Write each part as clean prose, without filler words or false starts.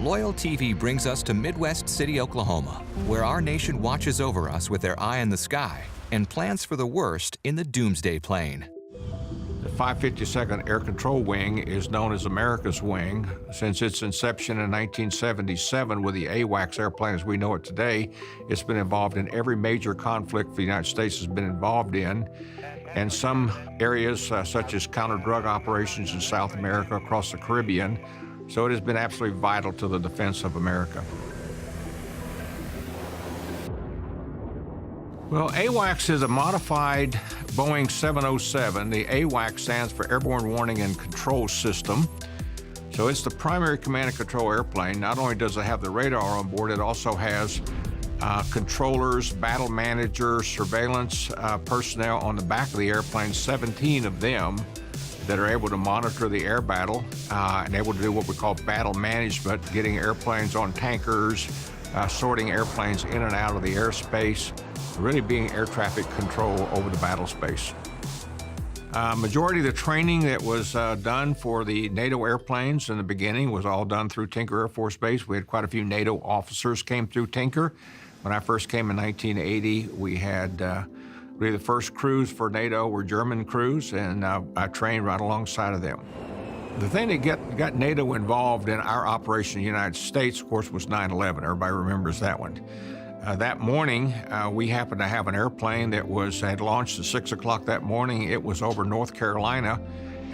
LoyalTV brings us to Midwest City, Oklahoma, where our nation watches over us with their eye in the sky and plans for the worst in the Doomsday Plane. The 552nd Air Control Wing is known as America's Wing. Since its inception in 1977 with the AWACS airplane as we know it today, it's been involved in every major conflict the United States has been involved in. And some areas such as counter-drug operations in South America, across the Caribbean. So it has been absolutely vital to the defense of America. Well, AWACS is a modified Boeing 707. The AWACS stands for Airborne Warning and Control System. So it's the primary command and control airplane. Not only does it have the radar on board, it also has controllers, battle managers, surveillance personnel on the back of the airplane, 17 of them that are able to monitor the air battle and able to do what we call battle management, getting airplanes on tankers, sorting airplanes in and out of the airspace, really being air traffic control over the battle space. Majority of the training that was done for the NATO airplanes in the beginning was all done through Tinker Air Force Base. We had quite a few NATO officers came through Tinker. When I first came in 1980, we had really the first crews for NATO were German crews, and I trained right alongside of them. The thing that got NATO involved in our operation in the United States, of course, was 9/11. Everybody remembers that one. That morning, we happened to have an airplane that had launched at 6 o'clock that morning. It was over North Carolina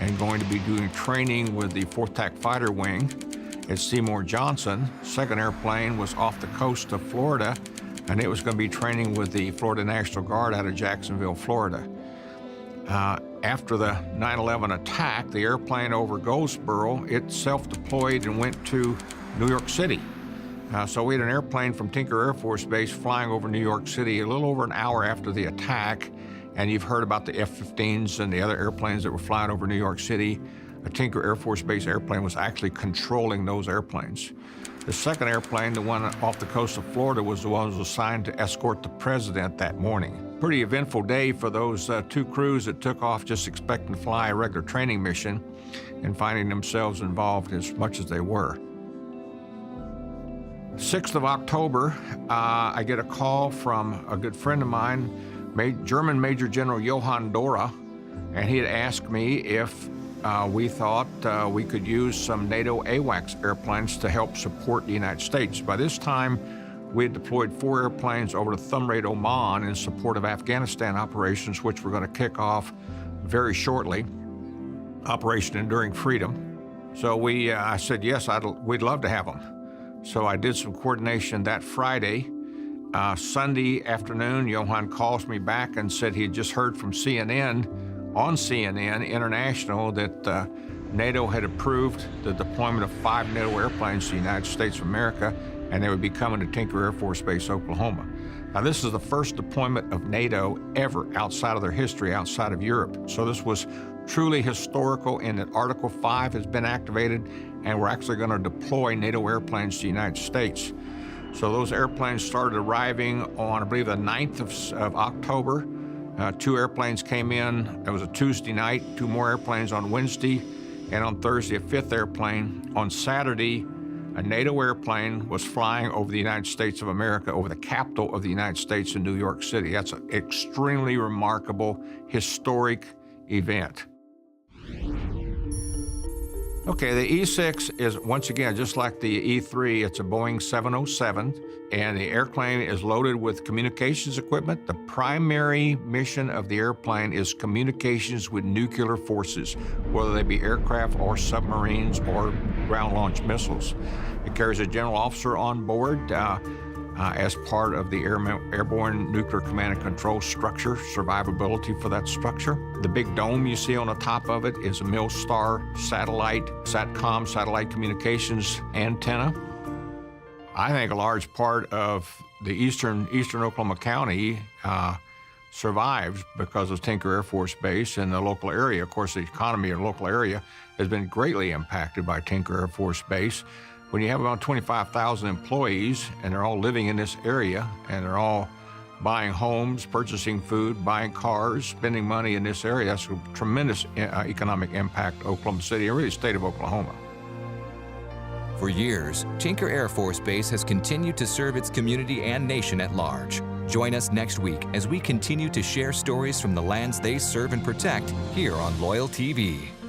and going to be doing training with the 4th TAC Fighter Wing at Seymour Johnson. Second airplane was off the coast of Florida, and it was going to be training with the Florida National Guard out of Jacksonville, Florida. After the 9/11 attack, the airplane over Goldsboro, it self-deployed and went to New York City. So we had an airplane from Tinker Air Force Base flying over New York City a little over an hour after the attack, and you've heard about the F-15s and the other airplanes that were flying over New York City. A Tinker Air Force Base airplane was actually controlling those airplanes. The second airplane, the one off the coast of Florida, was the one that was assigned to escort the president that morning. Pretty eventful day for those two crews that took off just expecting to fly a regular training mission and finding themselves involved as much as they were. 6th of October, I get a call from a good friend of mine, German Major General Johann Dora, and he had asked me if we thought we could use some NATO AWACS airplanes to help support the United States. By this time, we had deployed 4 airplanes over to Thumb Raid, Oman in support of Afghanistan operations, which we're going to kick off very shortly, Operation Enduring Freedom. So I said, yes, we'd love to have them. So I did some coordination that Friday. Sunday afternoon, Johann calls me back and said he had just heard from CNN, on CNN International, that NATO had approved the deployment of 5 NATO airplanes to the United States of America, and they would be coming to Tinker Air Force Base, Oklahoma. Now, this is the first deployment of NATO ever outside of their history, outside of Europe. So this was truly historical in that Article 5 has been activated, and we're actually going to deploy NATO airplanes to the United States. So those airplanes started arriving on, I believe, the 9th of October. 2 airplanes came in. It was a Tuesday night, 2 more airplanes on Wednesday, and on Thursday, a 5th airplane. On Saturday, a NATO airplane was flying over the United States of America, over the capital of the United States in New York City. That's an extremely remarkable, historic event. Okay, the E-6 is, once again, just like the E-3, it's a Boeing 707, and the airplane is loaded with communications equipment. The primary mission of the airplane is communications with nuclear forces, whether they be aircraft or submarines or ground-launched missiles. It carries a general officer on board as part of the Airborne Nuclear Command and Control structure, survivability for that structure. The big dome you see on the top of it is a Milstar satellite, SATCOM, satellite communications antenna. I think a large part of the eastern Oklahoma County survives because of Tinker Air Force Base and the local area. Of course, the economy of the local area has been greatly impacted by Tinker Air Force Base. When you have about 25,000 employees and they're all living in this area and they're all buying homes, purchasing food, buying cars, spending money in this area, that's a tremendous economic impact to Oklahoma City and really the state of Oklahoma. For years, Tinker Air Force Base has continued to serve its community and nation at large. Join us next week as we continue to share stories from the lands they serve and protect here on LoyalTV.